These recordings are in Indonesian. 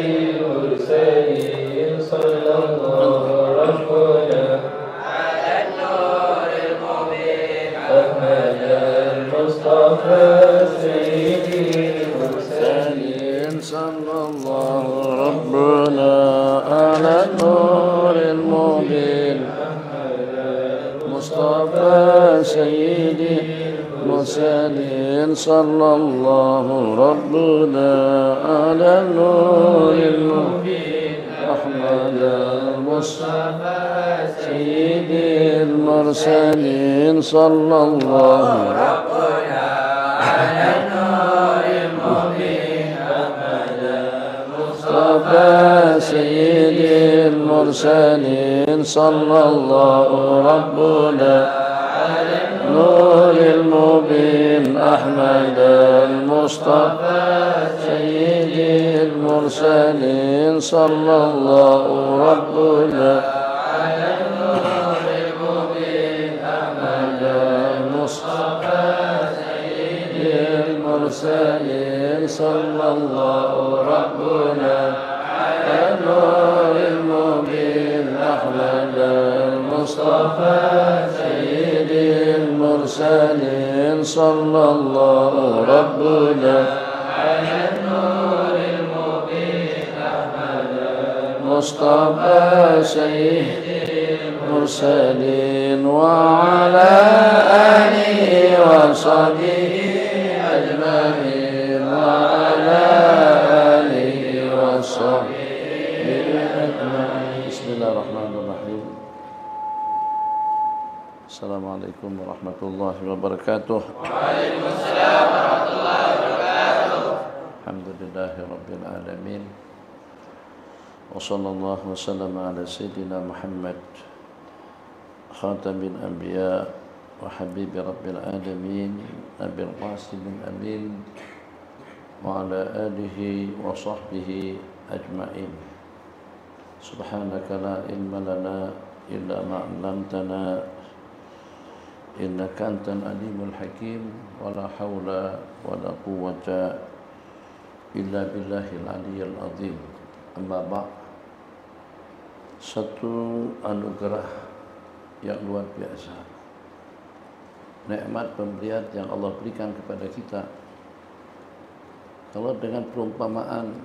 المرسلين صلى الله ربنا على النور المبين أحمد المصطفى سيدي المرسلين صلى الله ربنا على النور المبين مصطفى سيدي المرسلين صلى الله ربنا على النور المبين أحمد المصطفى سيدي المرسلين صلى الله ربنا على النور المبين أحمد المصطفى سيدي المرسلين صلى الله ربنا على النور المبين أحمد المصطفى سيدي المرسلين صلى الله ربنا على النور المبين أحمد المصطفى سيدي المرسلين صلى الله ربنا على النور المبين أحمد المصطفى سيدي المرسلين صلى الله ربنا على النور المبين أحمد المصطفى سيدي المرسلين وعلى آله وصحبه أجمعين وعلى آله وصحبه أجمعين. بسم الله الرحمن الرحيم. Assalamualaikum warahmatullahi wabarakatuh. Waalaikumsalam warahmatullahi wabarakatuh. Alhamdulillahi rabbil alamin. Wa sallallahu wa sallama ala sayyidina Muhammad khatamin anbiya wa habibi rabbil alamin Nabil Qasimil Amin wa ala alihi wa sahbihi ajma'in. Subhanaka la ilma lana illa ma 'allamtana innaka antal alimul hakim wa la haula wa la quwwata illa billahil aliyyil azim. Amma ba'd. Satu anugerah yang luar biasa, nikmat pemberian yang Allah berikan kepada kita. Kalau dengan perumpamaan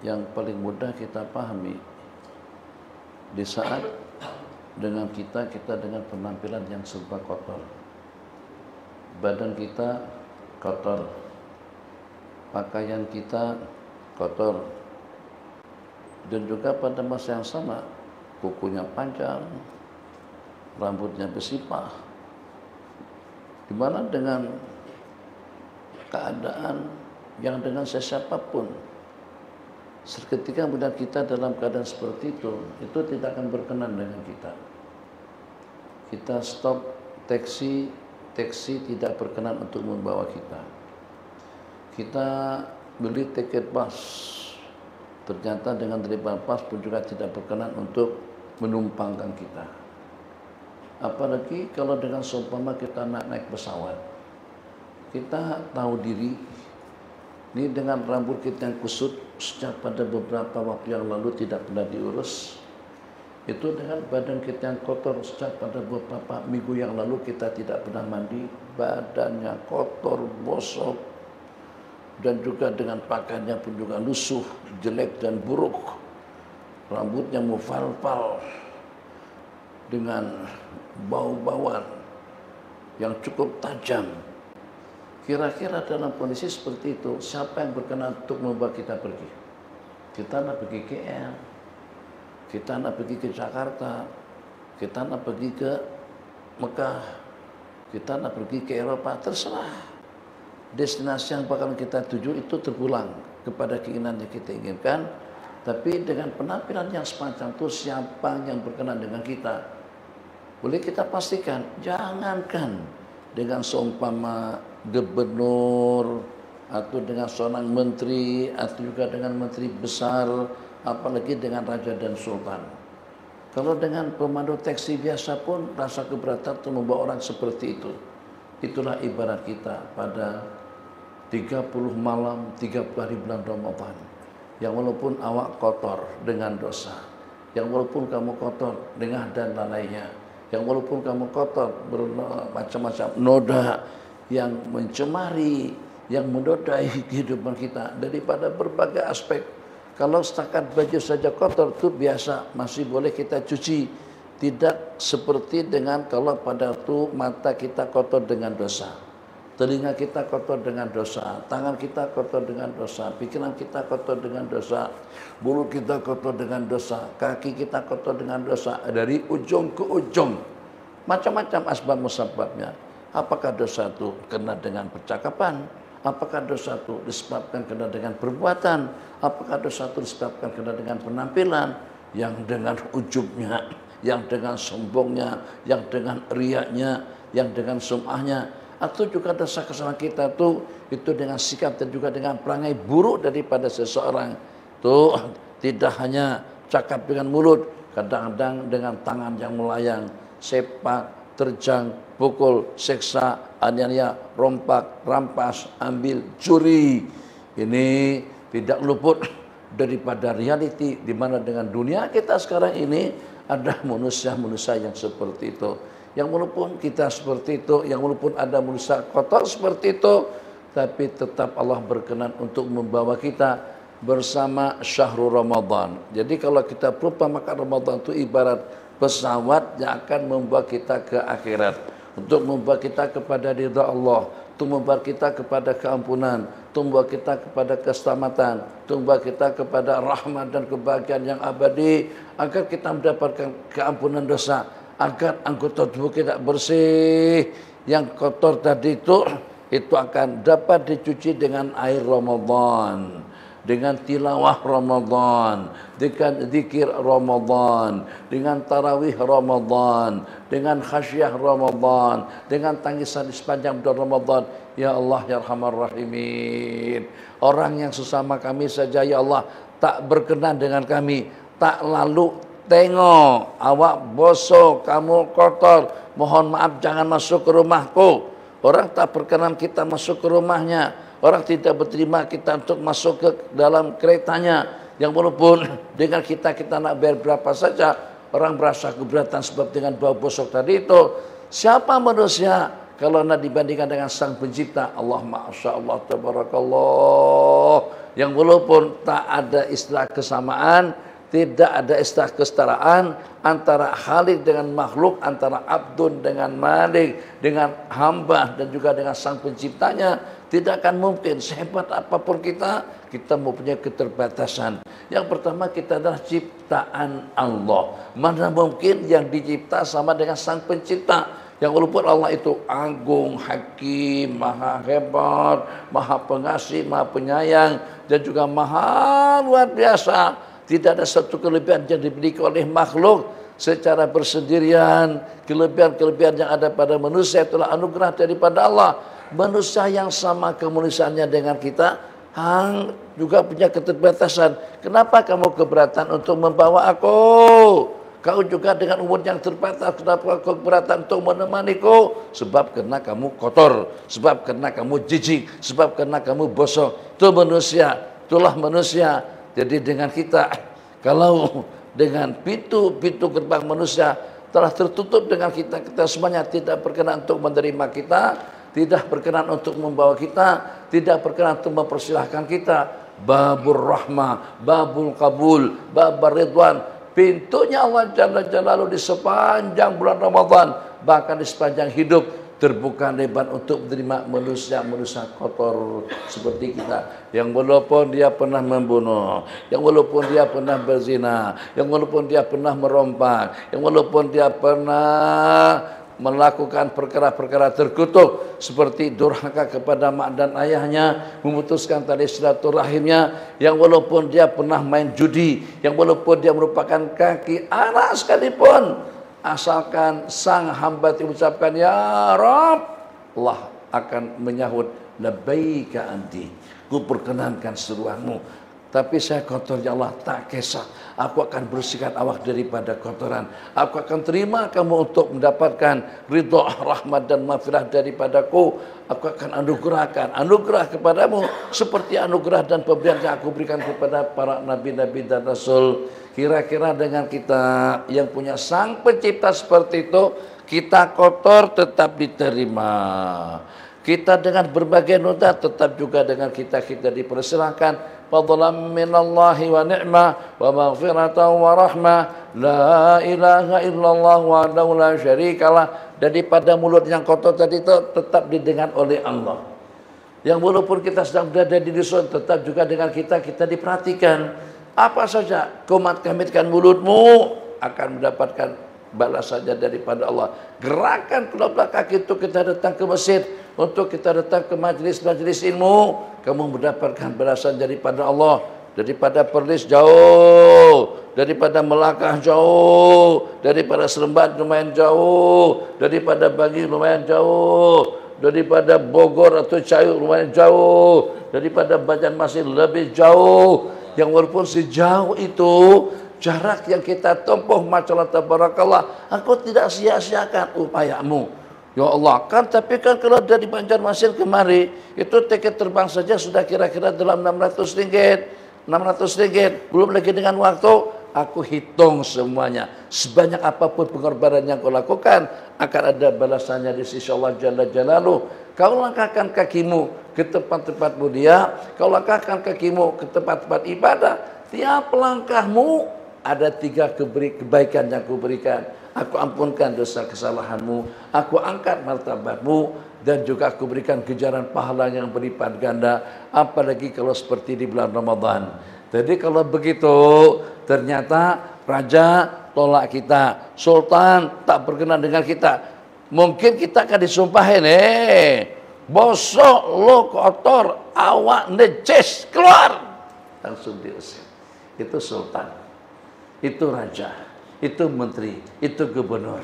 yang paling mudah kita pahami, di saat dengan kita dengan penampilan yang serba kotor, badan kita kotor, pakaian kita kotor, dan juga pada masa yang sama kukunya panjang, rambutnya bersipah, di mana dengan keadaan yang dengan siapapun seketika mudah kita dalam keadaan seperti itu tidak akan berkenan dengan kita. Kita stop taksi tidak berkenan untuk membawa kita. Kita beli tiket bus, ternyata dengan driver bus pun juga tidak berkenan untuk menumpangkan kita. Apalagi kalau dengan seumpama kita naik pesawat, kita tahu diri. Ini dengan rambut kita yang kusut sejak pada beberapa waktu yang lalu tidak pernah diurus. Itu dengan badan kita yang kotor sejak pada beberapa minggu yang lalu kita tidak pernah mandi. Badannya kotor, bosok. Dan juga dengan pakaiannya pun juga lusuh, jelek dan buruk. Rambutnya mufalfal dengan bau-bauan yang cukup tajam. Kira-kira dalam kondisi seperti itu, siapa yang berkenan untuk membawa kita pergi? Kita nak pergi ke KL, kita nak pergi ke Jakarta, kita nak pergi ke Mekah, kita nak pergi ke Eropa, terserah. Destinasi yang bakal kita tuju itu terpulang kepada keinginan yang kita inginkan. Tapi dengan penampilan yang semacam itu, siapa yang berkenan dengan kita? Boleh kita pastikan, jangankan dengan seumpama gubernur atau dengan seorang menteri atau juga dengan menteri besar, apalagi dengan raja dan sultan. Kalau dengan pemandu taksi biasa pun rasa keberatan untuk membawa orang seperti itu. Itulah ibarat kita pada 30 malam 30 hari bulan Ramadan. yang walaupun awak kotor dengan dosa, yang walaupun kamu kotor dengan dan lainnya, yang walaupun kamu kotor bermacam-macam noda yang mencemari, yang menodai kehidupan kita daripada berbagai aspek. Kalau setakat baju saja kotor itu biasa, masih boleh kita cuci. Tidak seperti dengan kalau pada itu mata kita kotor dengan dosa, telinga kita kotor dengan dosa, tangan kita kotor dengan dosa, pikiran kita kotor dengan dosa, mulut kita kotor dengan dosa, kaki kita kotor dengan dosa, dari ujung ke ujung. Macam-macam asbab musababnya. Apakah dosa itu kena dengan percakapan? Apakah dosa itu disebabkan kena dengan perbuatan? Apakah dosa itu disebabkan kena dengan penampilan? Yang dengan ujubnya, yang dengan sombongnya, yang dengan riaknya, yang dengan sum'ahnya. Atau juga dosa kesalahan kita itu dengan sikap dan juga dengan perangai buruk daripada seseorang. Itu tidak hanya cakap dengan mulut, kadang-kadang dengan tangan yang melayang, sepak, terjang, pukul, seksa, aniaya, rompak, rampas, ambil, curi. Ini tidak luput daripada realiti di mana dengan dunia kita sekarang ini ada manusia-manusia yang seperti itu. Yang walaupun kita seperti itu, yang walaupun ada manusia kotor seperti itu, tapi tetap Allah berkenan untuk membawa kita bersama syahrul Ramadan. Jadi kalau kita perumpamakan Ramadan itu ibarat pesawat yang akan membawa kita ke akhirat, untuk membawa kita kepada ridha Allah, untuk membawa kita kepada keampunan, untuk membawa kita kepada keselamatan, untuk membawa kita kepada rahmat dan kebahagiaan yang abadi, agar kita mendapatkan keampunan dosa, agar anggota tubuh kita bersih. Yang kotor tadi itu akan dapat dicuci dengan air Ramadan, dengan tilawah Ramadan, dengan zikir Ramadan, dengan tarawih Ramadan, dengan khasyah Ramadan, dengan tangisan di sepanjang bulan Ramadan. Ya Allah ya Arhamar Rahimin, orang yang sesama kami saja ya Allah tak berkenan dengan kami, tak lalu tengok awak bosok, kamu kotor, mohon maaf jangan masuk ke rumahku. Orang tak berkenan kita masuk ke rumahnya, orang tidak berterima kita untuk masuk ke dalam keretanya, yang walaupun dengan kita nak bayar berapa saja, orang berasa keberatan sebab dengan bau bosok tadi itu. Siapa manusia kalau nak dibandingkan dengan sang pencipta? Allah Masya Allah Tabarakallah, yang walaupun tak ada istilah kesamaan, tidak ada istilah kesetaraan antara Khalik dengan makhluk, antara Abdun dengan Malik, dengan hamba dan juga dengan sang penciptanya. Tidak akan mungkin, sehebat apapun kita mempunyai keterbatasan. Yang pertama, kita adalah ciptaan Allah. Mana mungkin yang dicipta sama dengan sang pencipta? Yang walaupun Allah itu agung, hakim, maha hebat, maha pengasih, maha penyayang, dan juga maha luar biasa. Tidak ada satu kelebihan yang dimiliki oleh makhluk secara bersendirian. Kelebihan-kelebihan yang ada pada manusia itulah anugerah daripada Allah. Manusia yang sama kemanusiaannya dengan kita juga punya keterbatasan. Kenapa kamu keberatan untuk membawa aku? Kau juga dengan umur yang terbatas, kenapa kau keberatan untuk menemaniku? Sebab karena kamu kotor, sebab karena kamu jijik, sebab karena kamu bosok. Itu manusia, itulah manusia. Jadi dengan kita, kalau dengan pintu-pintu gerbang manusia telah tertutup dengan kita semuanya tidak berkenan untuk menerima kita, tidak berkenan untuk membawa kita, tidak berkenan untuk mempersilahkan kita. Babur rahmah, babul kabul, babur ridwan, pintunya Allah Jalla Jalaluhu di sepanjang bulan Ramadan, bahkan di sepanjang hidup, terbuka lebar untuk menerima manusia-manusia kotor seperti kita, yang walaupun dia pernah membunuh, yang walaupun dia pernah berzina, yang walaupun dia pernah merompak, yang walaupun dia pernah melakukan perkara-perkara terkutuk seperti durhaka kepada mak dan ayahnya, memutuskan tali silaturahimnya, yang walaupun dia pernah main judi, yang walaupun dia merupakan kaki anak sekalipun, asalkan sang hamba mengucapkan ya Rabb, Allah akan menyahut labbaika anti, ku perkenankan seruanmu. Tapi saya kotor ya Allah, tak kisah. Aku akan bersihkan awak daripada kotoran. Aku akan terima kamu untuk mendapatkan ridha, rahmat dan maghfirah daripadaku. Aku akan anugerahkan anugerah kepadamu seperti anugerah dan pemberian yang aku berikan kepada para nabi-nabi dan rasul. Kira-kira dengan kita yang punya sang pencipta seperti itu, kita kotor tetap diterima. Kita dengan berbagai noda tetap juga dengan kita dipersilahkan. Fadlan minallahi wa ni'mah wa maghfiratan wa rahmah. La ilaha illallah wahdahu la syarikalah. Daripada mulut yang kotor tadi itu tetap didengar oleh Allah. Yang walaupun kita sedang berada di dusun, tetap juga dengan kita diperhatikan. Apa saja kumat kamitkan mulutmu akan mendapatkan balasannya daripada Allah. Gerakan kedua kaki itu kita datang ke masjid, untuk kita datang ke majlis-majlis ilmu, kamu mendapatkan balasan daripada Allah. Daripada perlis jauh, daripada Melaka jauh, daripada Seremban lumayan jauh, daripada Bangi lumayan jauh, daripada Bogor atau Cayu lumayan jauh, daripada Banjarmasin lebih jauh. Yang walaupun sejauh itu jarak yang kita tempuh, masyaallah tabarakallah, aku tidak sia-siakan upayamu. Ya Allah, tapi kalau dari Banjarmasin kemari, itu tiket terbang saja sudah kira-kira dalam 600 ringgit. 600 ringgit, belum lagi dengan waktu, aku hitung semuanya. Sebanyak apapun pengorbanan yang kau lakukan, akan ada balasannya di sisi Allah Jalla Jalaluh. Kau langkahkan kakimu ke tempat-tempat mulia, kau langkahkan kakimu ke tempat-tempat ibadah, tiap langkahmu ada 3 kebaikan yang aku berikan. Aku ampunkan dosa kesalahanmu, aku angkat martabatmu, dan juga aku berikan kejaran pahala yang berlipat ganda. Apalagi kalau seperti di bulan Ramadan. Jadi kalau begitu, ternyata raja tolak kita, sultan tak berkenan dengan kita. Mungkin kita akan disumpahin, bosok, lo kotor, awak necis, keluar. Langsung diusir. Itu sultan, itu raja, itu menteri, itu gubernur.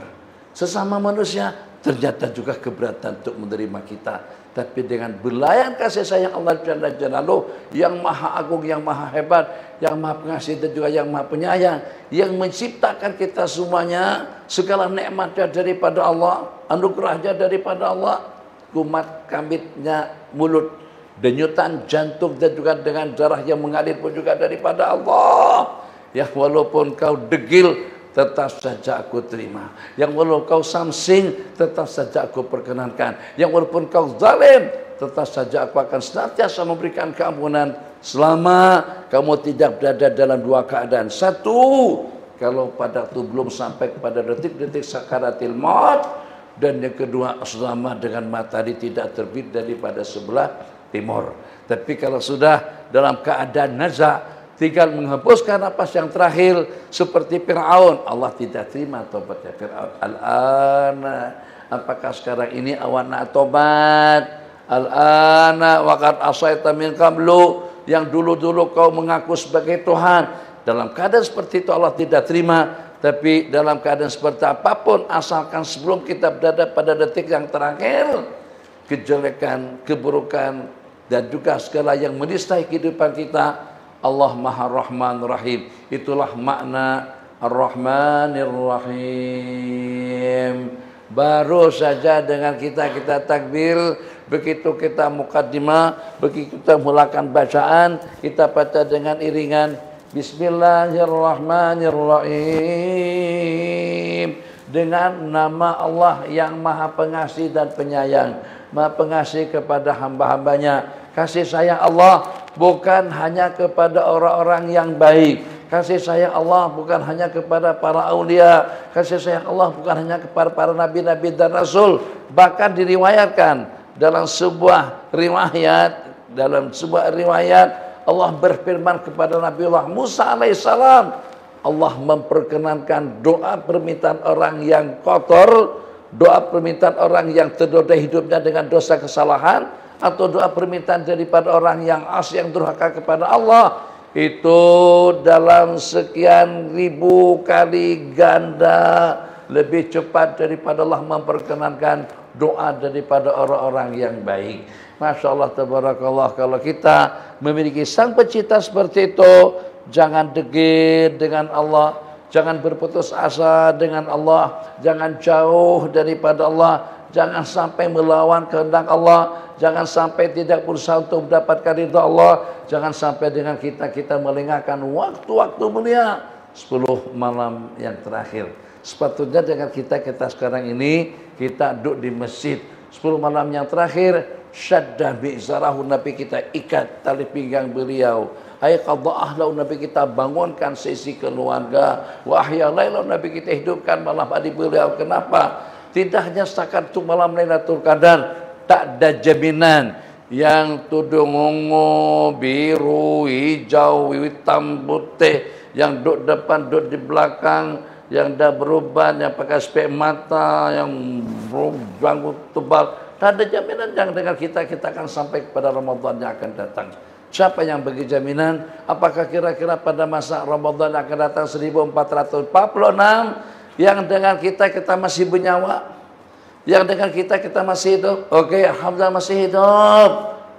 Sesama manusia ternyata juga keberatan untuk menerima kita. Tapi dengan belayan kasih sayang Allah Jalla Jalaluh, yang maha agung, yang maha hebat, yang maha pengasih dan juga yang maha penyayang, yang menciptakan kita semuanya, segala nikmatnya daripada Allah, anugerahnya daripada Allah, kumat kamitnya mulut, denyutan jantung dan juga dengan darah yang mengalir pun juga daripada Allah. Ya walaupun kau degil, tetap saja aku terima. Yang walaupun kau samsing, tetap saja aku perkenankan. Yang walaupun kau zalim, tetap saja aku akan senantiasa memberikan keampunan selama kamu tidak berada dalam 2 keadaan. 1, kalau pada waktu belum sampai kepada detik-detik sakaratil maut, dan yang kedua, selama dengan matahari tidak terbit daripada sebelah timur. Tapi kalau sudah dalam keadaan nazak, tinggal menghembuskan napas yang terakhir seperti Fir'aun, Allah tidak terima tobatnya Fir'aun. Al-ana, apakah sekarang ini awak nak tobat? Al-ana waqad asaita min qablu, yang dulu-dulu kau mengaku sebagai Tuhan. Dalam keadaan seperti itu Allah tidak terima. Tapi dalam keadaan seperti apapun, asalkan sebelum kita berada pada detik yang terakhir, kejelekan, keburukan, dan juga segala yang menistai kehidupan kita, Allah Maha Rahman Rahim. Itulah makna Ar-Rahmanir Rahim. Baru saja dengan kita takbir, begitu kita mukaddimah, begitu kita mulakan bacaan, kita baca dengan iringan Bismillahirrahmanirrahim, dengan nama Allah yang Maha Pengasih dan Penyayang, Maha Pengasih kepada hamba-hambanya. Kasih sayang Allah bukan hanya kepada orang-orang yang baik. Kasih sayang Allah bukan hanya kepada para aulia. Kasih sayang Allah bukan hanya kepada para nabi-nabi dan rasul. Bahkan diriwayatkan dalam sebuah riwayat, Allah berfirman kepada Nabiullah Musa alaihissalam, Allah memperkenankan doa permintaan orang yang kotor, doa permintaan orang yang ternodai hidupnya dengan dosa kesalahan, atau doa permintaan daripada orang yang asli yang durhaka kepada Allah, itu dalam sekian ribu kali ganda lebih cepat daripada Allah memperkenankan doa daripada orang-orang yang baik. Masya Allah, tabarakallah. Kalau kita memiliki sang pencipta seperti itu, jangan degil dengan Allah, jangan berputus asa dengan Allah, jangan jauh daripada Allah, jangan sampai melawan kehendak Allah, jangan sampai tidak berusaha untuk mendapatkan ridha Allah, jangan sampai dengan kita melengahkan waktu-waktu mulia 10 malam yang terakhir. Sepatutnya dengan kita sekarang ini, kita duduk di masjid 10 malam yang terakhir, syaddah bi'zarahu, Nabi kita ikat tali pinggang beliau, ayqadha'ah lahu, Nabi kita bangunkan sesi keluarga, wa ahya lailahu, Nabi kita hidupkan malam hari beliau. Kenapa? Tidak hanya setakat untuk malam Lailatul Qadar, tak ada jaminan yang tudung ungu, biru, hijau, hitam, putih, yang duduk depan, duduk di belakang, yang dah berubah, yang pakai spek mata, yang beranggut tebal. Tak ada jaminan yang dengan kita akan sampai kepada Ramadan yang akan datang. Siapa yang bagi jaminan? Apakah kira-kira pada masa Ramadan yang akan datang 1446 yang dengan kita masih bernyawa? Yang dengan kita masih hidup? Oke, alhamdulillah masih hidup.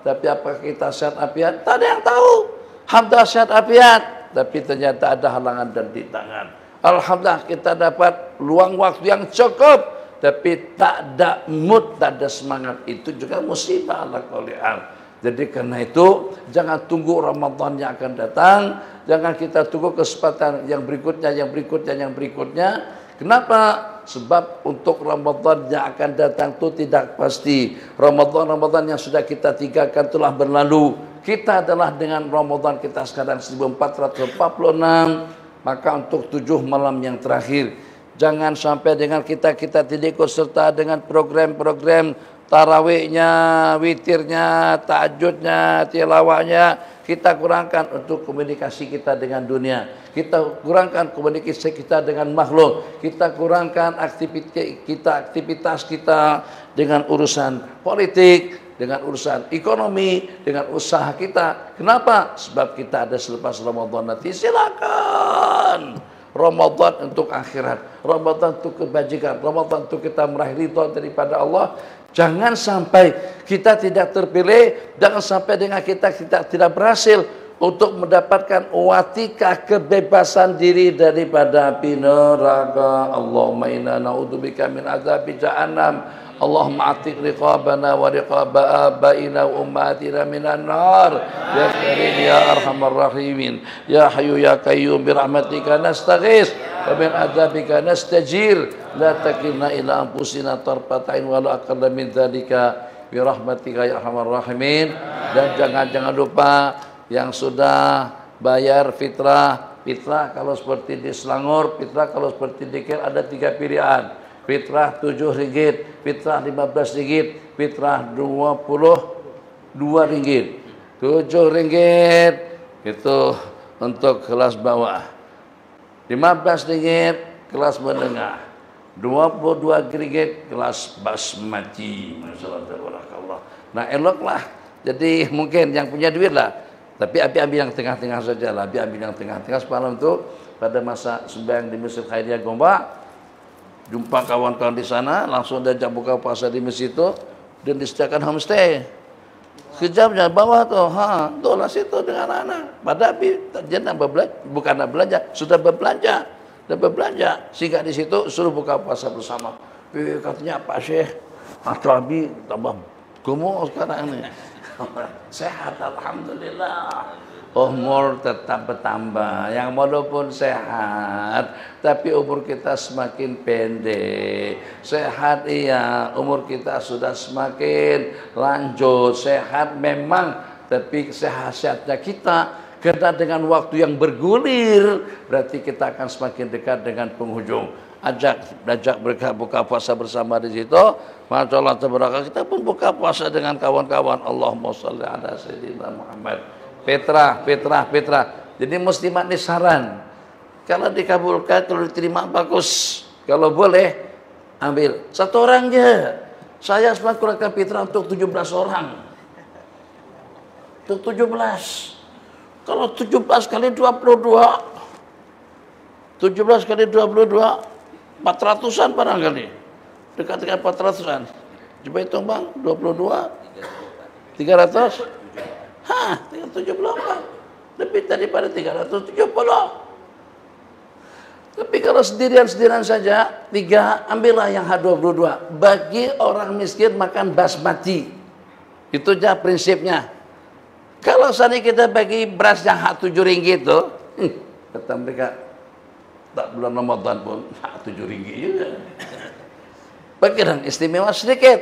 Tapi apakah kita sehat afiat? Tak ada yang tahu. Alhamdulillah sehat afiat, tapi ternyata ada halangan dan rintangan. Alhamdulillah kita dapat luang waktu yang cukup, tapi tak ada mood, tak ada semangat. Itu juga musibah ala kulli hal. Jadi karena itu jangan tunggu Ramadan yang akan datang, jangan kita tunggu kesempatan yang berikutnya. Kenapa? Sebab untuk Ramadan yang akan datang itu tidak pasti. Ramadan yang sudah kita tinggalkan telah berlalu. Kita adalah dengan Ramadan kita sekarang 1446, maka untuk 7 malam yang terakhir, jangan sampai dengan kita tidak ikut serta dengan program-program tarawihnya, witirnya, tahajudnya, tilawahnya. Kita kurangkan untuk komunikasi kita dengan dunia. Kita kurangkan komunikasi kita dengan makhluk. Kita kurangkan aktivitas kita dengan urusan politik, dengan urusan ekonomi, dengan usaha kita. Kenapa? Sebab kita ada selepas Ramadan nanti. Silakan. Ramadan untuk akhirat, Ramadan untuk kebajikan, Ramadan untuk kita meraih ridha daripada Allah. Jangan sampai kita tidak terpilih, jangan sampai dengan kita tidak berhasil untuk mendapatkan watikah kebebasan diri daripada api neraka. Allahumma inna na'udzubika min azabi jahannam. Allahumma atik riqabana wa riqaba abaina wa ummatina minan nar. Ya Karim ya Arhamar Rahimin. Ya Hayyu ya Qayyum bi rahmatika nastaghis wa min adzabika nastajir. La takilna ila anfusina tarfata ain wa la aqalla min dzalika bi rahmatika ya Arhamar Rahimin. Dan jangan lupa yang sudah bayar fitrah kalau seperti di Selangor, fitrah kalau seperti di Kel ada 3 pilihan. Fitrah 7 ringgit, fitrah 15 ringgit, fitrah 22 ringgit. 7 ringgit itu untuk kelas bawah, 15 ringgit kelas menengah, 22 ringgit kelas basmati. Masyaallah. Nah eloklah. Jadi mungkin yang punya duit lah, tapi ambil yang tengah-tengah saja lah. Ambil yang tengah-tengah semalam tu pada masa sembahyang di Masjid Khairiyah Gombak. Jumpa kawan-kawan di sana, langsung diajak buka puasa di masjid itu dan disediakan homestay. Sekejapnya bawah tuh, tuh situ dengan anak. Pada dia bukan belanja, sudah berbelanja, sehingga di situ suruh buka puasa bersama. Katanya Pak Syekh, atau Abi tambah gemuk sekarang ini. Sehat alhamdulillah. Umur tetap bertambah, yang walaupun sehat, tapi umur kita semakin pendek. Sehat iya, umur kita sudah semakin lanjut. Sehat memang, tapi sehat-sehatnya kita, karena dengan waktu yang bergulir, berarti kita akan semakin dekat dengan penghujung. Ajak mereka buka puasa bersama di situ. Masyaallah tabaraka, kita pun buka puasa dengan kawan-kawan. Allahumma shalli ala sayyidina Muhammad. Petra. Jadi muslimat ini saran. Kalau dikabulkan, kalau diterima bagus. Kalau boleh, ambil 1 orang je. Saya sempat kurangkan fitrah untuk 17 orang. Untuk 17. Kalau 17 kali 22. 17 kali 22. 400-an barangkali. Dekat dengan 400-an. Coba hitung bang, 22. 3 300? Hah, 374. Lebih daripada 370. Tapi kalau sendirian-sendirian saja, 3, ambillah yang H22. Bagi orang miskin makan basmati. Itu aja prinsipnya. Kalau seandainya kita bagi beras yang H7 ringgit itu, kata mereka, tak bulan Ramadan pun H7 ringgit juga. Bagian istimewa sedikit.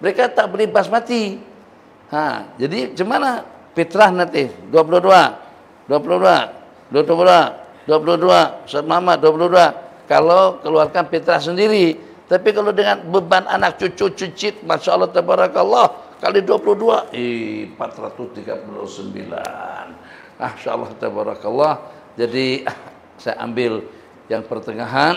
Mereka tak beli basmati. Jadi gimana? Fitrah nanti 22, Ustaz Muhammad 22. Kalau keluarkan fitrah sendiri. Tapi kalau dengan beban anak cucu cicit, Masya Allah tabarakallah, kali 22, 439. Masya Allah tabarakallah. Jadi saya ambil yang pertengahan.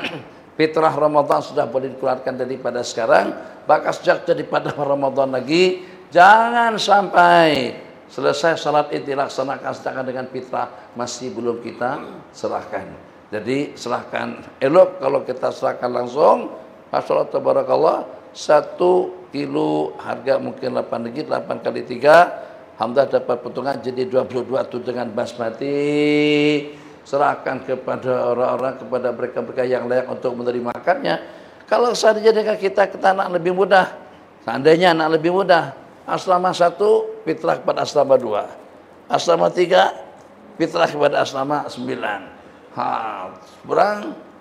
Fitrah Ramadan sudah boleh dikeluarkan daripada sekarang. Bahkan sejak daripada Ramadan lagi, jangan sampai selesai salat id dilaksanakan sedangkan dengan fitrah masih belum kita serahkan. Jadi serahkan elok kalau kita serahkan langsung. Masya Allah tabarakallah, 1 kilo harga mungkin 8 ringgit, 8 kali 3, alhamdulillah dapat potongan jadi 22 itu dengan basmati. Serahkan kepada orang-orang, kepada mereka-mereka yang layak untuk menerima-makannya. Kalau seandainya dengan kita anak lebih mudah, seandainya anak lebih mudah, asrama 1 fitrah kepada asrama 2, asrama 3 fitrah kepada asrama 9.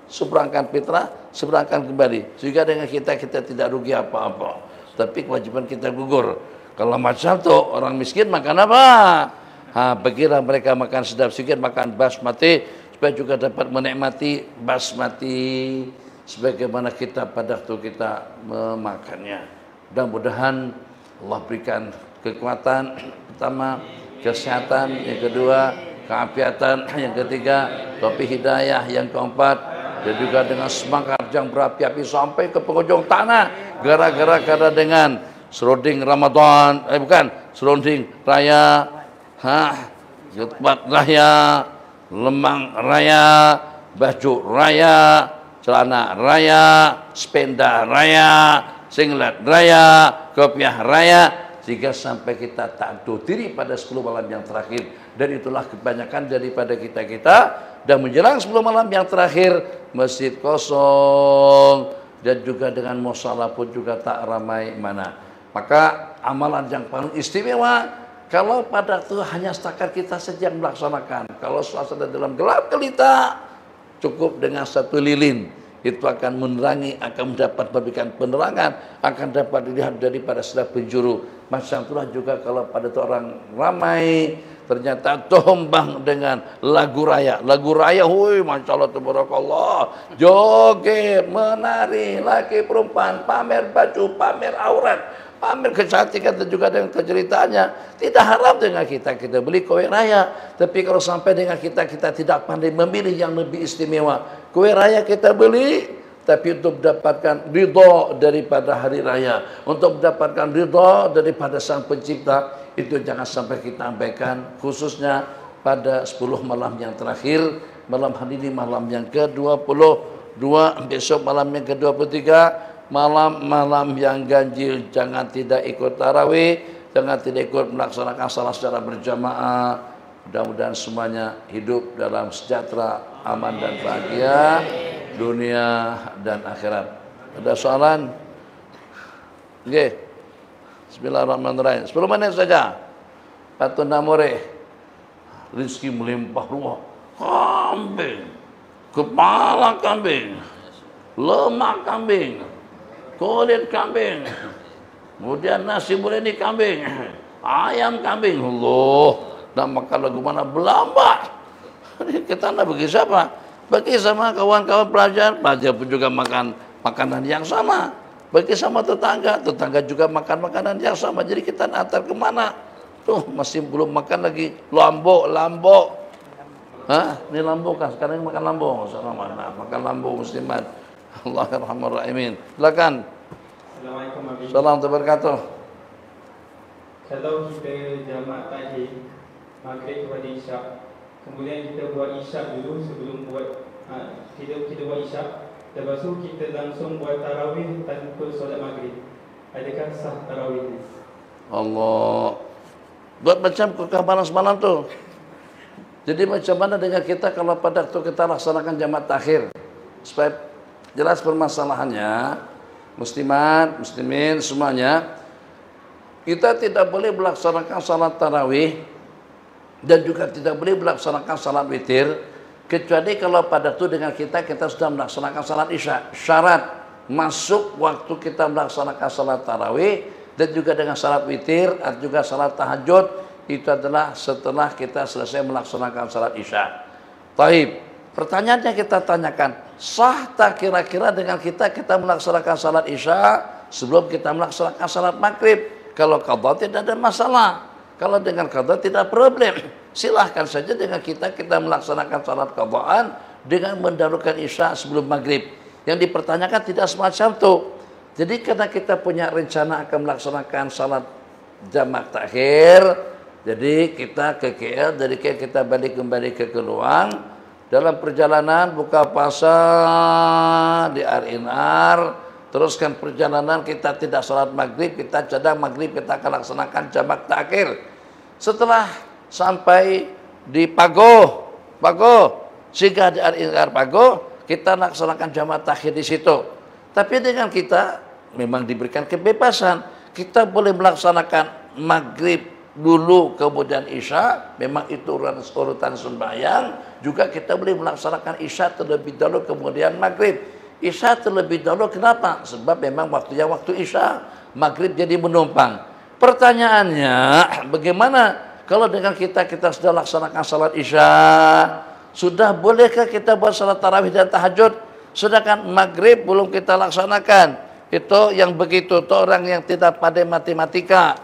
Seberangkan fitrah, seberangkan kembali. Sehingga dengan kita tidak rugi apa-apa. Tapi kewajiban kita gugur. Kalau macam tu orang miskin makan apa? Bagilah mereka makan sedap sikit, makan basmati supaya juga dapat menikmati basmati sebagaimana kita pada waktu kita memakannya. Mudah-mudahan Allah berikan kekuatan, pertama kesehatan, yang kedua keafiatan, yang ketiga taufik hidayah, yang keempat dan juga dengan semangat yang berapi-api sampai ke penghujung tanah gara-gara dengan serunding Ramadan, serunding raya, Jutbat raya, lemang raya, baju raya, celana raya, sepeda raya, singlet raya, kopiah raya, sehingga sampai kita taat diri pada 10 malam yang terakhir. Dan itulah kebanyakan daripada kita-kita. Dan menjelang 10 malam yang terakhir, masjid kosong dan juga dengan musala pun juga tak ramai mana. Maka amalan yang paling istimewa kalau pada itu hanya setakat kita saja yang melaksanakan. Kalau suasana dalam gelap gelita, cukup dengan 1 lilin. Itu akan menerangi, akan mendapat memberikan penerangan, akan dapat dilihat daripada segala penjuru. Macam itulah juga kalau pada itu orang ramai, ternyata tombang dengan lagu raya. Lagu raya, hui, Masya Allah, tabarakallah. Joget, menari, laki perempuan, pamer baju, pamer aurat, pamer kecantikan dan juga dengan keceritaannya. Tidak harap dengan kita beli kue raya. Tapi kalau sampai dengan kita tidak pandai memilih yang lebih istimewa, kue raya kita beli, tapi untuk mendapatkan ridha daripada hari raya, untuk mendapatkan ridha daripada Sang Pencipta, itu jangan sampai kita abaikan, khususnya pada 10 malam yang terakhir. Malam hari ini malam yang ke-22, besok malam yang ke-23, malam-malam yang ganjil. Jangan tidak ikut tarawih, jangan tidak ikut melaksanakan salat secara berjamaah. Mudah-mudahan semuanya hidup dalam sejahtera, aman dan bahagia dunia dan akhirat. Ada soalan? Oke. Bismillahirrahmanirrahim. 10 menit saja. Patun namore. Rizki melimpah ruah. Kambing. Kepala kambing. Lemak kambing. Kulit kambing. Kemudian nasi bureni kambing. Ayam kambing. Allah. Nak makan lagu mana? Belamba. Kita nak bagi siapa? Bagi sama kawan-kawan pelajar. Pelajar pun juga makan makanan yang sama. Bagi sama tetangga. Tetangga juga makan makanan yang sama. Jadi kita nak antar kemana? Tuh masih belum makan lagi. Lambo. Ini lambo kan? Sekarang ini makan lambo. Nah, makan lambo muslimat. Allahirrahmanirrahim. Silakan. Assalamualaikum warahmatullahi wabarakatuh. Kalau kita jamak tahiyat maghrib kepada isyak, kemudian kita buat isyak dulu sebelum buat kita buat isyak, lepas tu kita langsung buat tarawih tanpa solat maghrib. Adakah sah tarawih ini? Allah. Buat macam kekabaran semalam tuh. Jadi macam mana dengan kita kalau pada waktu kita laksanakan jamaah takhir? Supaya jelas permasalahannya, muslimat, muslimin semuanya, kita tidak boleh melaksanakan salat tarawih dan juga tidak boleh melaksanakan salat witir kecuali kalau pada itu dengan kita sudah melaksanakan salat isya. Syarat masuk waktu kita melaksanakan salat tarawih dan juga dengan salat witir atau juga salat tahajud itu adalah setelah kita selesai melaksanakan salat isya. Taib. Pertanyaannya kita tanyakan, sah tak kira-kira dengan kita melaksanakan salat isya sebelum kita melaksanakan salat maghrib? Kalau qadha tidak ada masalah. Kalau dengan qadha tidak problem. Silahkan saja dengan kita melaksanakan salat qadhaan dengan mendahulukan isya sebelum maghrib. Yang dipertanyakan tidak semacam itu. Jadi karena kita punya rencana akan melaksanakan salat jamaah takhir, jadi kita ke KL, dari KL kita balik kembali ke Keluang. Dalam perjalanan buka puasa di RNR, teruskan perjalanan kita tidak salat maghrib, kita cadang maghrib, kita akan laksanakan jamaah takhir. Setelah sampai di Pago, sehingga di RNR Pago, kita laksanakan jamaah takhir di situ. Tapi dengan kita memang diberikan kebebasan, kita boleh melaksanakan maghrib dulu kemudian isya, memang itu urutan sembahyang. Juga kita boleh melaksanakan isya terlebih dahulu kemudian maghrib. Isya terlebih dahulu kenapa? Sebab memang waktunya waktu isya, maghrib jadi menumpang. Pertanyaannya, bagaimana kalau dengan kita sudah laksanakan salat isya, sudah bolehkah kita buat salat tarawih dan tahajud? Sedangkan maghrib belum kita laksanakan. Itu yang begitu, itu orang yang tidak pandai matematika,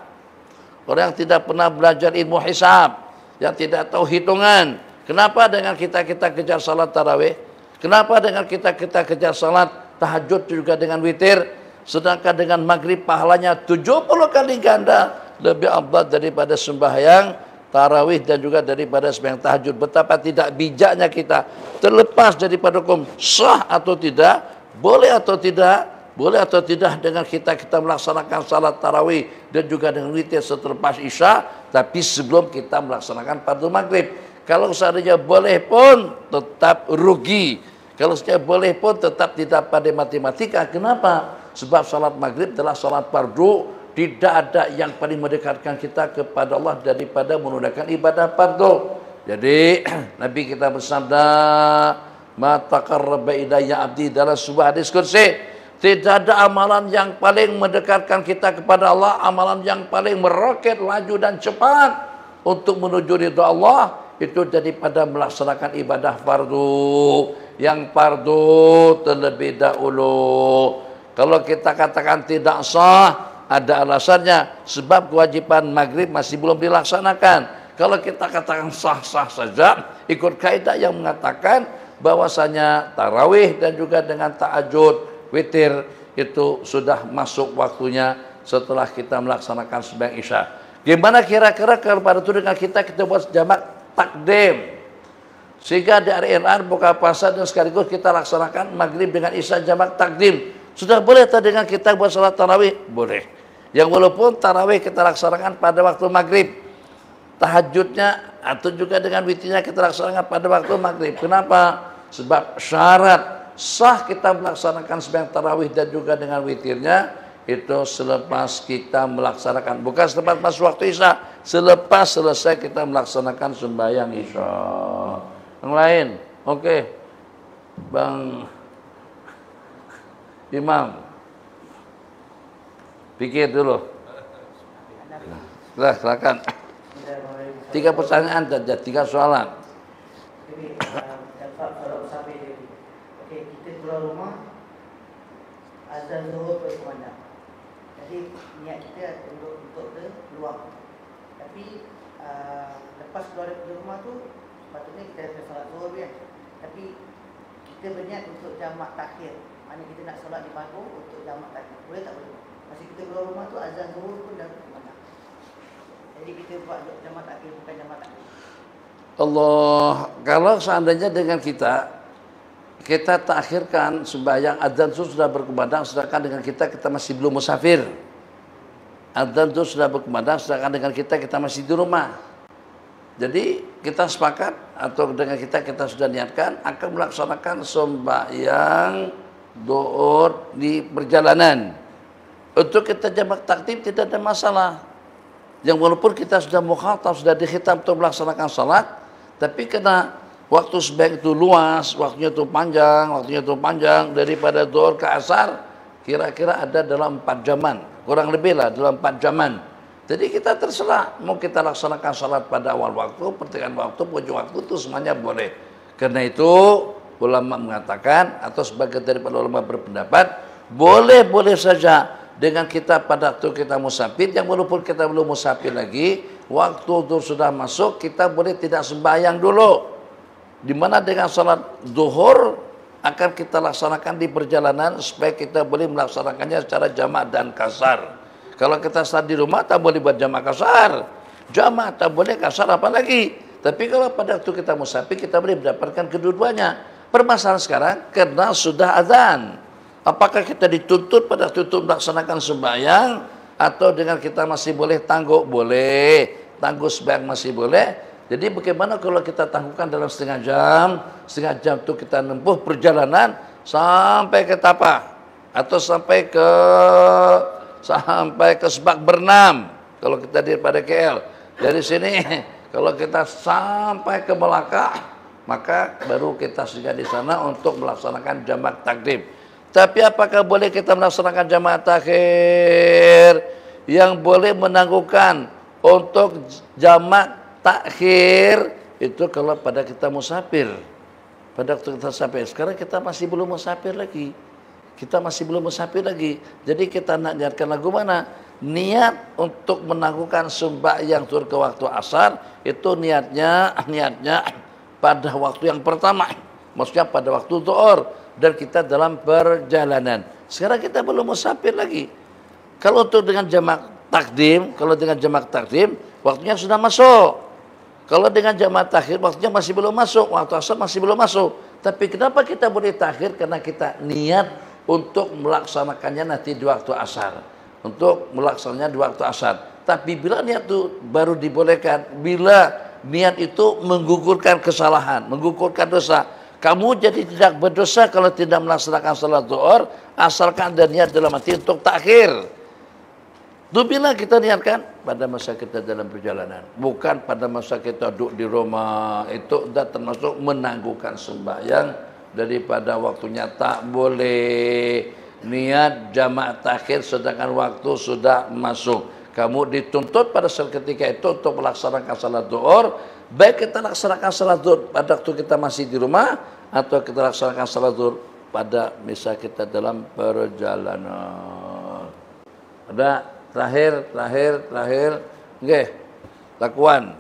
orang yang tidak pernah belajar ilmu hisab, yang tidak tahu hitungan. Kenapa dengan kita kejar salat tarawih? Kenapa dengan kita kejar salat tahajud juga dengan witir? Sedangkan dengan maghrib pahalanya 70 kali ganda lebih afdal daripada sembahyang tarawih dan juga daripada sembahyang tahajud. Betapa tidak bijaknya kita. Terlepas daripada hukum sah atau tidak, boleh atau tidak, dengan kita melaksanakan salat tarawih dan juga dengan witir setelah isya, tapi sebelum kita melaksanakan fardu maghrib. Kalau seandainya boleh pun tetap rugi. Kalau seandainya boleh pun tetap tidak pada matematika. Kenapa? Sebab salat maghrib adalah salat fardu. Tidak ada yang paling mendekatkan kita kepada Allah daripada menunaikan ibadah fardu. Jadi Nabi kita bersabda, "Ma taqarraba ilayya 'abdi", dalam sebuah hadis qudsi, tidak ada amalan yang paling mendekatkan kita kepada Allah, amalan yang paling meroket, laju dan cepat untuk menuju ridha Allah, itu daripada melaksanakan ibadah fardu. Yang fardu terlebih dahulu. Kalau kita katakan tidak sah, ada alasannya. Sebab kewajiban maghrib masih belum dilaksanakan. Kalau kita katakan sah-sah saja, ikut kaidah yang mengatakan bahwasanya tarawih dan juga dengan tahajud, witir itu sudah masuk waktunya setelah kita melaksanakan sembahyang isya. Gimana kira-kira kalau pada itu dengan kita buat jamak takdim, sehingga di RNR buka puasa dan sekaligus kita laksanakan maghrib dengan isya jamak takdim. Sudah boleh tak dengan kita buat salat tarawih? Boleh. Yang walaupun tarawih kita laksanakan pada waktu maghrib, tahajudnya atau juga dengan witirnya kita laksanakan pada waktu maghrib. Kenapa? Sebab syarat sah kita melaksanakan sembahyang tarawih dan juga dengan witirnya itu selepas kita melaksanakan, bukan selepas masuk waktu isya, selepas selesai kita melaksanakan sembahyang isya. Yang lain, oke, Bang Imam, pikir dulu. Silakan. 3 pertanyaan saja, 3 soalan. Okey, kita keluar rumah, azan zuhur berkumandang. Jadi niat kita untuk keluar. Tapi lepas keluar dari rumah tu, sepatutnya kita ada solat zuhur kan. Tapi kita berniat untuk jamak takhir. Maknanya kita nak solat di Pago untuk jamak takhir. Boleh tak boleh? Masih kita keluar rumah tu azan zuhur pun dah berkumandang. Jadi kita buat jamak takhir, bukan jamak takhir. Allah, kalau seandainya dengan kita takhirkan sembahyang azan sudah berkumandang, sedangkan dengan kita masih belum musafir. adzan itu sudah berkumandang, sedangkan dengan kita masih di rumah. Jadi kita sepakat atau dengan kita sudah niatkan akan melaksanakan sembahyang zuhur di perjalanan. Untuk kita jamak takdim tidak ada masalah. Yang walaupun kita sudah mukhatab, sudah dikhitab untuk melaksanakan salat, tapi karena waktu sembahyang itu luas, waktunya itu panjang daripada zuhur ke asar, kira-kira ada dalam 4 jaman, kurang lebih lah dalam 4 jaman. Jadi kita terserah mau kita laksanakan salat pada awal waktu, pertengahan waktu, ujung waktu itu semuanya boleh. Karena itu ulama mengatakan atau sebagian daripada ulama berpendapat boleh saja dengan kita pada waktu kita musafir, yang walaupun kita belum musafir lagi, waktu itu sudah masuk, kita boleh tidak sembahyang dulu. Di mana dengan salat zuhur akan kita laksanakan di perjalanan supaya kita boleh melaksanakannya secara jamak dan kasar. Kalau kita salat di rumah tak boleh buat jamak kasar. Jamak tak boleh, kasar apa lagi. Tapi kalau pada waktu kita musafir kita boleh mendapatkan kedua-duanya. Permasalahan sekarang karena sudah azan. Apakah kita dituntut pada waktu itu melaksanakan sembahyang atau dengan kita masih boleh tangguh? Boleh. Tangguh sembahyang masih boleh. Jadi bagaimana kalau kita tangguhkan dalam setengah jam itu kita menempuh perjalanan sampai ke Tapah atau sampai ke Sebak Bernam kalau kita daripada KL. Dari sini kalau kita sampai ke Melaka, maka baru kita singgah di sana untuk melaksanakan jamak takdim. Tapi apakah boleh kita melaksanakan jamak takhir? Yang boleh menangguhkan untuk jamak takhir itu kalau pada kita musafir. Pada waktu kita sampai, sekarang kita masih belum musafir lagi. Jadi kita nak niatkan lagu mana? Niat untuk menangguhkan sembahyang zuhur ke waktu asar itu niatnya pada waktu yang pertama. Maksudnya pada waktu zuhur dan kita dalam perjalanan. Sekarang kita belum musafir lagi. Kalau untuk dengan jamak takdim, waktunya sudah masuk. Kalau dengan jamak takhir waktunya masih belum masuk, waktu asar masih belum masuk. Tapi kenapa kita boleh takhir? Karena kita niat untuk melaksanakannya nanti di waktu asar. Tapi bila niat itu baru dibolehkan bila niat itu menggugurkan kesalahan, menggugurkan dosa. Kamu jadi tidak berdosa kalau tidak melaksanakan salat zuhur asalkan ada niat dalam hati untuk takhir. Itu bila kita niatkan pada masa kita dalam perjalanan, bukan pada masa kita duduk di rumah. Itu sudah termasuk menangguhkan sembahyang daripada waktunya. Tak boleh niat jamak takhir sedangkan waktu sudah masuk. Kamu dituntut pada saat ketika itu untuk melaksanakan salat zuhur, baik kita laksanakan salat zuhur pada waktu kita masih di rumah atau kita laksanakan salat zuhur pada misa kita dalam perjalanan. Ada terakhir, nggih, lakuan.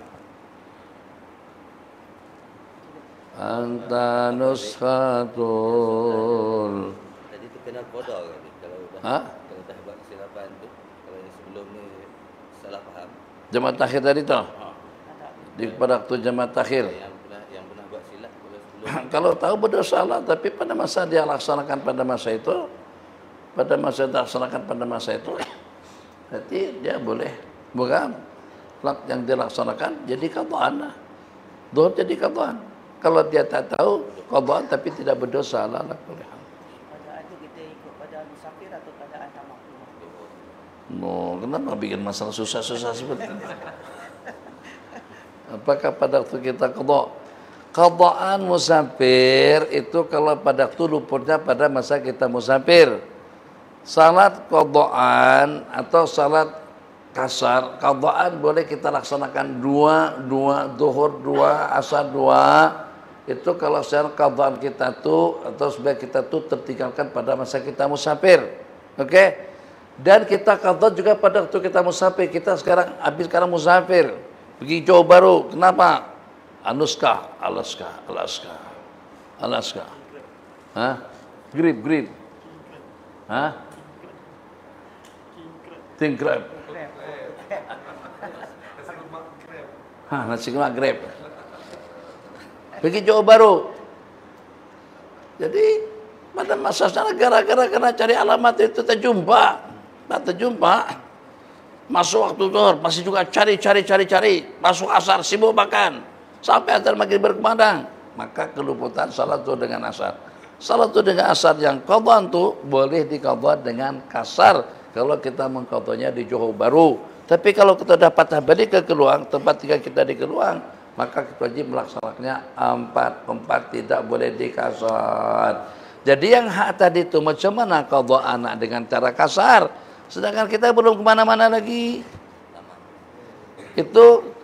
Anta nuskhatul. Tadi tu kena qada kan kalau dah kalau dah buat kesilapan tu, kalau yang sebelum ni salah faham. Jemaah takhir tadi tu. Di pada waktu jemaah takhir. Yang pernah buat silap kalau sebelum. Kalau tahu berdosa lah, tapi pada masa dia laksanakan pada masa itu, nanti dia boleh bukan yang dia laksanakan jadi qadaan lah. Zuhur jadi qadaan. Kalau dia tak tahu qadaan tapi tidak berdosa lah. Pada itu kita ikut pada musafir atau pada tamak. Kenapa bikin masalah susah-susah seperti ini? Apakah pada waktu kita qadaan musafir itu kalau pada waktu luputnya pada masa kita musafir. Salat qadaan atau salat kasar, qadaan boleh kita laksanakan dua zuhur dua, asar dua. Itu kalau secara qadaan kita tu atau sebagai kita tu tertinggalkan pada masa kita musafir. Okey? Dan kita qadaan juga pada waktu kita musafir. Kita sekarang musafir pergi Johor Bahru. Kenapa? Alaska. Grip. King crab. Nasi lemak grab. Pergi Johor Bahru. Jadi pada masa sana gara-gara kena cari alamat itu tak terjumpa. Masuk waktu zuhur, masih juga cari. Masuk asar, sibuk makan. Sampai azan maghrib berkumandang. Maka keluputan salat zuhur dengan asar. Salat zuhur dengan asar yang qadha itu boleh diqadha dengan kasar kalau kita mengqadhanya di Johor Bahru. Tapi kalau kita dapat balik ke Keluang, tempat tinggal kita di Keluang, maka kita wajib melaksanakannya 4 tidak boleh dikasar. Jadi yang hak tadi itu macam mana qadha anak dengan cara kasar? Sedangkan kita belum kemana-mana lagi. Itu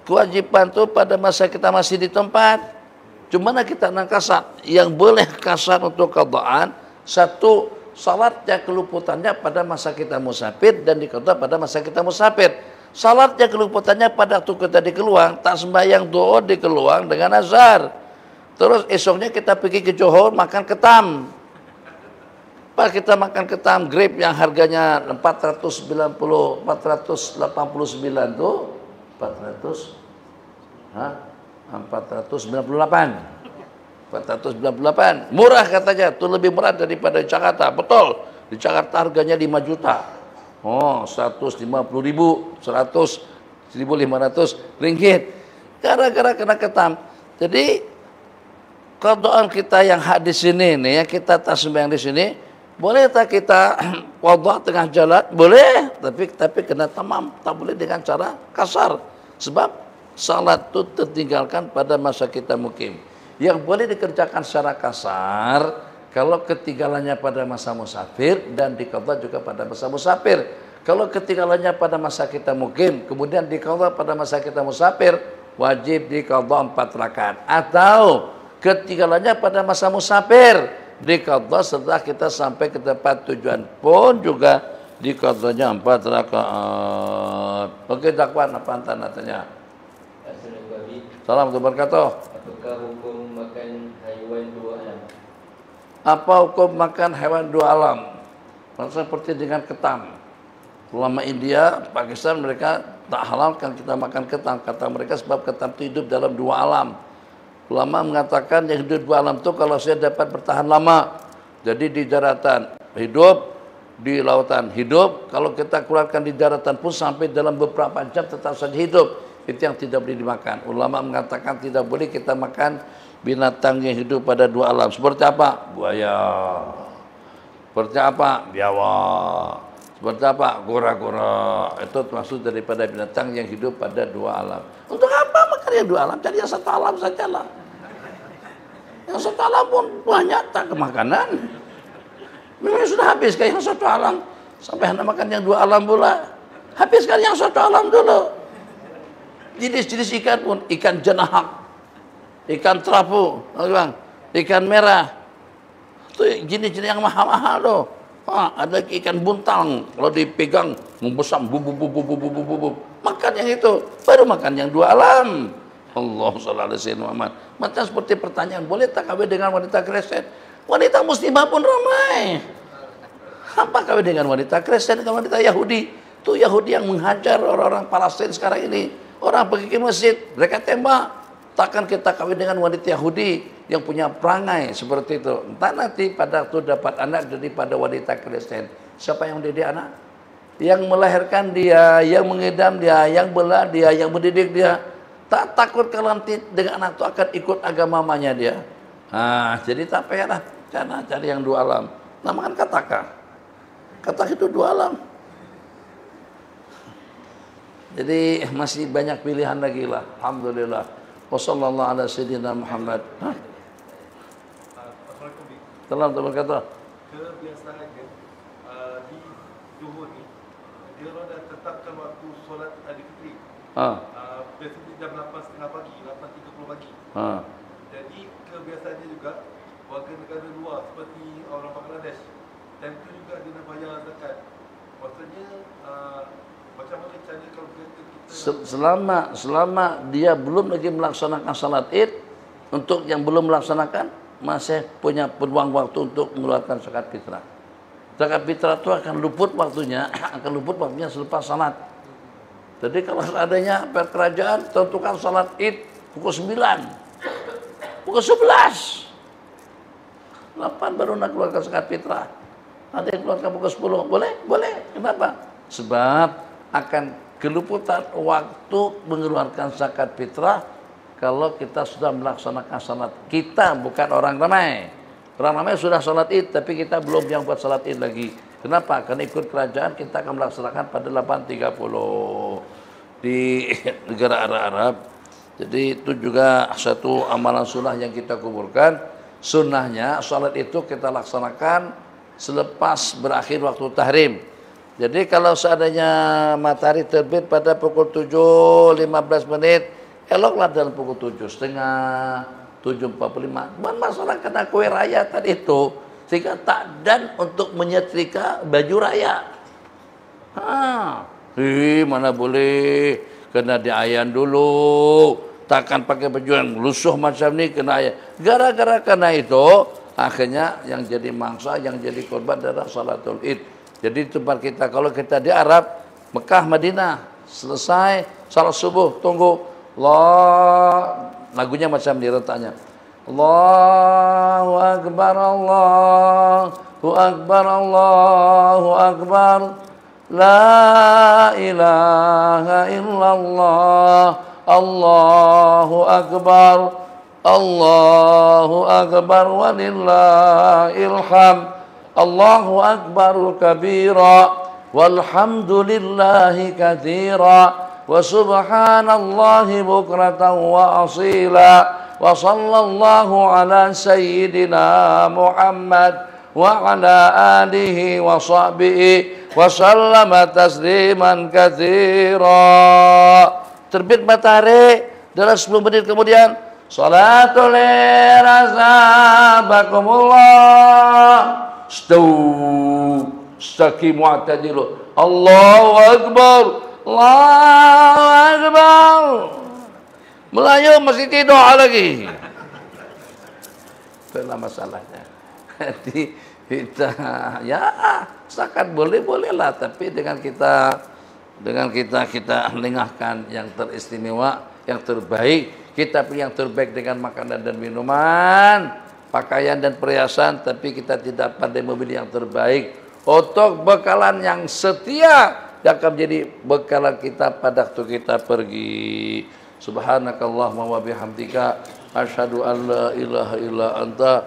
kewajiban tu pada masa kita masih di tempat. Cuma kita nak kasar. Yang boleh kasar untuk qadhaan, satu, salatnya keluputannya pada masa kita musafir dan diqadha pada masa kita musafir. Salatnya keluputannya pada waktu kita di Keluang, tak sembahyang doa di Keluang dengan azhar. Terus esoknya kita pergi ke Johor makan ketam. Pak, kita makan ketam grape yang harganya 489 tu 498 murah katanya, tu lebih murah daripada Jakarta. Betul, di Jakarta harganya 5 juta. 150.000, 100.500 ringgit gara-gara kena ketam. Jadi qadhaan kita yang hak di sini nih, yang kita tak sembahyang di sini, boleh tak kita qadha tengah jalan? Boleh, tapi kena tamam, tak boleh dengan cara kasar. Sebab salat itu tertinggalkan pada masa kita mukim. Yang boleh dikerjakan secara kasar kalau ketinggalannya pada masa musafir dan diqadha juga pada masa musafir. Kalau ketinggalannya pada masa kita mukim, kemudian diqadha pada masa kita musafir, wajib diqadha 4 rakaat. Atau ketinggalannya pada masa musafir, diqadha setelah kita sampai ke tempat tujuan pun juga diqadhanya 4 rakaat. Okey, Dakwan, apa anda nak tanya? Assalamualaikum warahmatullahi wabarakatuh. Apakah hukum makan haiwan dua alam? Apa hukum makan haiwan dua alam? Maksudnya seperti dengan ketam. Ulama India, Pakistan, mereka tak halalkan kita makan ketam. Kata mereka sebab ketam itu hidup dalam 2 alam. Ulama mengatakan yang hidup 2 alam itu kalau saya dapat bertahan lama. Jadi di daratan hidup, di lautan hidup. Kalau kita keluarkan di daratan pun sampai dalam beberapa jam tetap saja hidup. Itu yang tidak boleh dimakan. Ulama mengatakan tidak boleh kita makan binatang yang hidup pada 2 alam. Seperti apa? Buaya. Seperti apa? Biawak. Seperti apa? Gora-gora. Itu termasuk daripada binatang yang hidup pada 2 alam. Untuk apa makan yang 2 alam? Jadi yang 1 alam sajalah. Yang 1 alam pun banyak tak kemakanan. Memang sudah habis kan yang 1 alam. Sampai hendak makan yang 2 alam pula. Habiskan yang 1 alam dulu. Jenis-jenis ikan pun, ikan jenahak, ikan terapu, ikan merah. Itu jenis-jenis yang mahal-mahal tu. Ada ikan buntang, kalau dipegang membesam, bub. Makan yang itu, baru makan yang 2 alam. Allahu sallallahu alaihi wasallam. Macam seperti pertanyaan, boleh tak kawin dengan wanita Kristen? Wanita muslimah pun ramai. Apa kawin dengan wanita Kristen, dengan wanita Yahudi? Itu Yahudi yang menghajar orang-orang Palestina sekarang ini. Orang pergi ke masjid, mereka tembak. Takkan kita kawin dengan wanita Yahudi yang punya perangai seperti itu. Entah nanti pada waktu dapat anak daripada wanita Kristen. Siapa yang mendidik anak? Yang melahirkan dia, yang mengidam dia, yang bela dia, yang mendidik dia. Tak takut kalau nanti dengan anak itu akan ikut agama mamanya dia. Jadi tak payahlah cari yang 2 alam. Namakan kataka. Kataka itu 2 alam. Jadi masih banyak pilihan lagi lah. Alhamdulillah. Wassallallahu ala sayyidina Muhammad. Assalamualaikum warahmatullahi wabarakatuh. Kebiasaannya di Johor ni, dia orang dah tetapkan waktu solat Aidilfitri. Biasanya jam 8.30 pagi, 8.30 pagi. Jadi kebiasaannya juga warga negara luar seperti orang Bangladesh, time tu juga dia nak bayar zakat. Maksudnya macam mana cara kalau kita selama dia belum lagi melaksanakan salat Id, untuk yang belum melaksanakan masih punya peluang waktu untuk mengeluarkan zakat fitrah. Zakat fitrah itu akan luput waktunya selepas salat. Jadi kalau adanya kerajaan tentukan salat Id pukul 9, pukul 11, 8 baru nak keluarkan zakat fitrah. Ada yang keluarkan pukul 10, boleh? Boleh. Kenapa? Sebab akan keluputan waktu mengeluarkan zakat fitrah kalau kita sudah melaksanakan salat. Kita bukan orang ramai. Orang ramai sudah salat Id, tapi kita belum yang buat salat Id lagi. Kenapa? Karena ikut kerajaan kita akan melaksanakan pada 8.30 di negara Arab. Jadi itu juga satu amalan sunnah yang kita kuburkan. Sunnahnya salat itu kita laksanakan selepas berakhir waktu tahrim. Jadi kalau seandainya matahari terbit pada pukul 7.15 menit, eloklah dalam pukul 7.30, 7.45. Masalah kena kue raya tadi itu, sehingga takdan untuk menyetrika baju raya. Mana boleh, kena diayan dulu. Takkan pakai baju yang lusuh macam ni, kena ayan. Gara-gara kena itu, akhirnya yang jadi mangsa, yang jadi korban adalah salatul Id. Jadi tempat kita, kalau kita di Arab, Mekah, Madinah, selesai salat subuh, tunggu. Allah, lagunya macam ni letaknya. Allahu Akbar, Allahu Akbar, Allahu Akbar. La ilaha illallah, Allahu Akbar, Allahu Akbar, walillahil hamd. Allahu Akbar kabira, walhamdulillahi katsira, wa subhanallahi bukratan wa asila, wa sallallahu ala sayyidina Muhammad wa ala alihi wa sahbihi wa sallama tasliman katsira. Terbit matahari dalam 10 menit kemudian, salatul rasabakumullah. Istaqimu wa'tadilu. Allahu Akbar, Allahu Akbar. Melayu masih tidur lagi. Itulah masalahnya. Jadi kita ya zakat boleh-bolehlah, tapi dengan kita lengahkan yang teristimewa, yang terbaik. Kita pilih yang terbaik dengan makanan dan minuman, pakaian dan perhiasan, tapi kita tidak pandai memilih yang terbaik. Untuk bekalan yang setia yang akan menjadi bekalan kita pada waktu kita pergi. Subhanakallahumma wa bihamdika asyhadu an la ilaha illa anta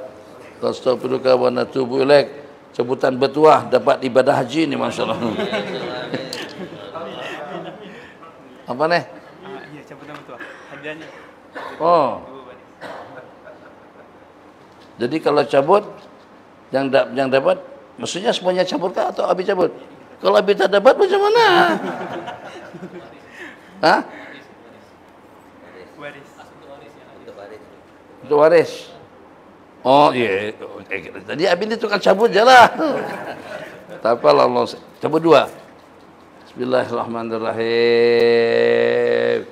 astaghfiruka wa natubu ilaik. Sebutan bertuah dapat ibadah haji ni, masyaallah. Apa ni? Ya, sebutan bertuah. Hadiahnya. Oh. Jadi kalau cabut yang dapat, maksudnya semuanya cabutkah atau Abi cabut? Kalau Abi tak dapat macam mana? Hah? Waris. Untuk waris. Oh iya. Tadi Abi ni tukang cabut je lah. Tak apalah, Allah. Cabut 2. Bismillahirrahmanirrahim.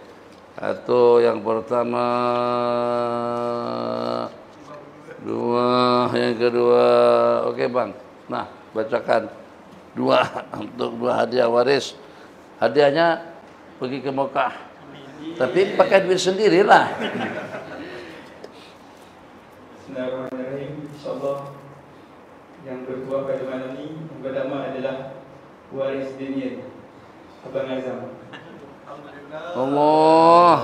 Satu yang pertama. 2 yang kedua. Okey bang. Nah, bacakan 2 untuk 2 hadiah waris. Hadiahnya pergi ke Mekah. Tapi pakai duit sendirilah. Bismillahirrahmanirrahim. InsyaAllah yang bertuah pada malam ini yang pertama adalah waris Daniel Abang Azam. Allah.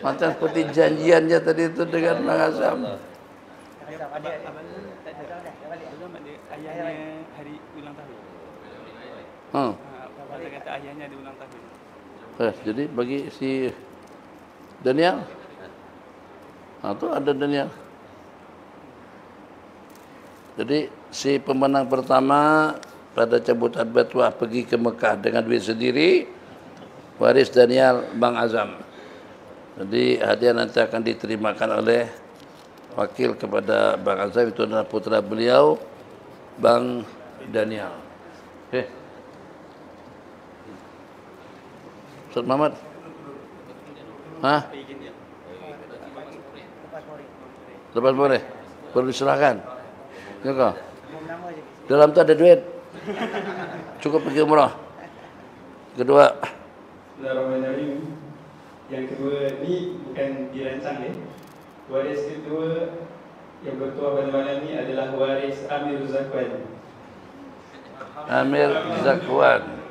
Macam seperti janjiannya tadi itu dengan Bang Azam. Ayahnya hari ulang tahun. Dia kata ayahnya ada ulang tahun. Jadi bagi si Daniel. Tu ada Daniel. Jadi si pemenang pertama pada cabutan bertuah pergi ke Mekah dengan duit sendiri, waris Daniel Bang Azam. Jadi hadiah nanti akan diterimakan oleh wakil kepada Bang Azam, itu adalah putra beliau, Bang Daniel. Okey. Ustaz Muhammad. Lepas boleh? Perlu diserahkan? Ya kau? Dalam tu ada duit. Cukup pergi umrah. Kedua. Bismillahirrahmanirrahim. Yang kedua ni bukan dirancang ni. Waris kedua yang bertuah pada malam ni adalah waris Amir Zakwan. Amir Zakwan.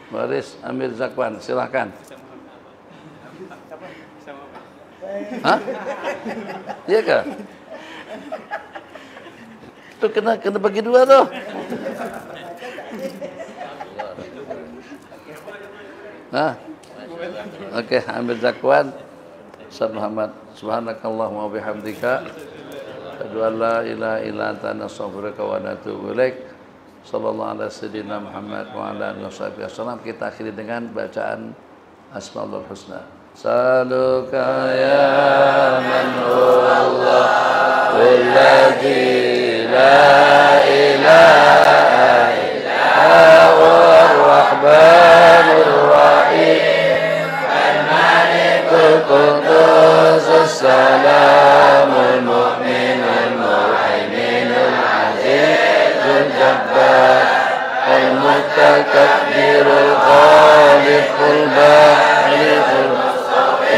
Baris Amir Zakwan, silakan. Hah? Iya kah? Itu kena bagi dua tuh. Nah, oke, Amir Zakwan, Ustaz Muhammad. Subhanakallahumma wa bihamdika, asyhadu an la ilaha illa anta, nastaghfiruka wa natubu ilaik. Sallallahu ala sayyidina Muhammad wa ala alihi wasallam. Kita akhiri dengan bacaan Asmaul Husna. Saluka ya man huwa Allahul ladzi la ilaha illa huwar rahmanur rahim al-malikul qudus as-salamul mu'minul muhaiminul azizul jabbar al-mutakabbirul khaliqul bari'ul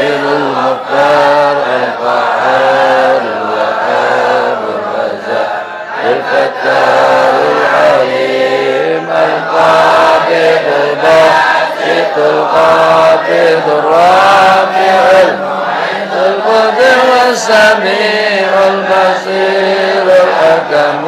المختار القهار الوهاب الرزاق الفتاح العليم القابض الباسط القابض الرافع المعز القدير السميع البصير الحكم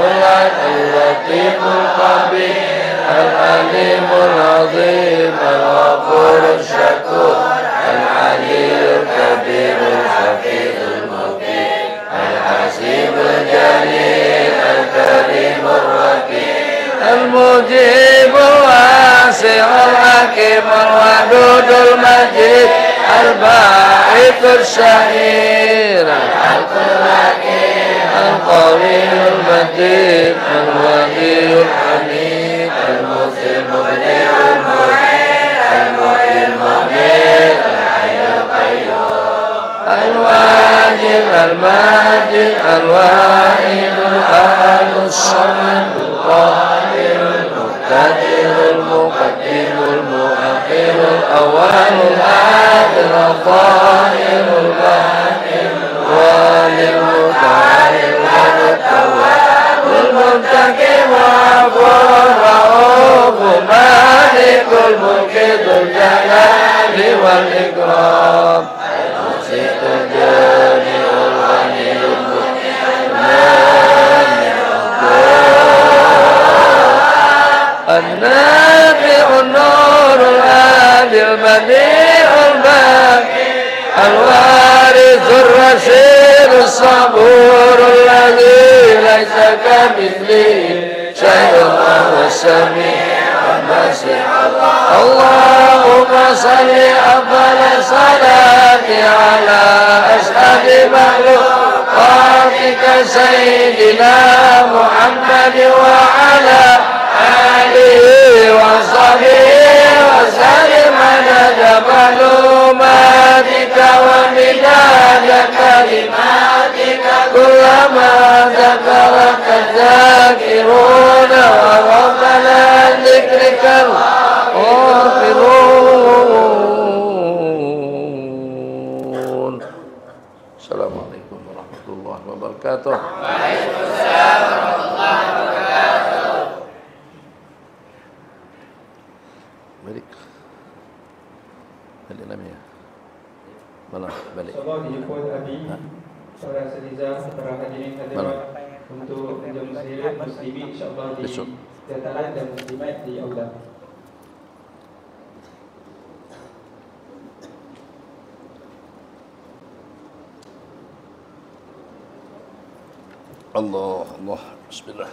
اللطيف الخبير العليم العظيم الغفور الشكور العلي الكبير الحفيظ المقيم الحسيب الجليل الكريم الرقيب المجيب الواسع الحكيم الودود المجيد الباعث الشهير الحق الحكيم القوي المتين الولي الحميد المحسن المبدع المعين المحيي المميت الواجب الماجد الواحد الأحد الصمد القادر المقتدر المقدم المؤخر الأول الآخر الظاهر الباطن الوالي المتعالي المتواب المنتقم الغفور الرؤوف مالك الملك ذو الجلال والإكرام الجاني الغني النافع النور الهادي البديع الباقي الوارث الرشيد الصبور الذي ليس كمثله شيء وهو السميع البصير. اللهم صل أفضل الصلاة على أسعد مخلوقاتك سيدنا محمد وعلى آله وصحبه وسلم عدد معلوماتك ومداد كلماتك كلما ذكرك الذاكرون وربنا ذكرك الغافلون. Assalamualaikum warahmatullahi wabarakatuh. Waalaikumsalam warahmatullahi wabarakatuh. Balik lagi ya. Malah balik. Insyaallah dijemput Abi para seniza para hadirin hadirat untuk menjadi muslimin insyaallah di dataran dan muslimat di aula. Allah, bismillah.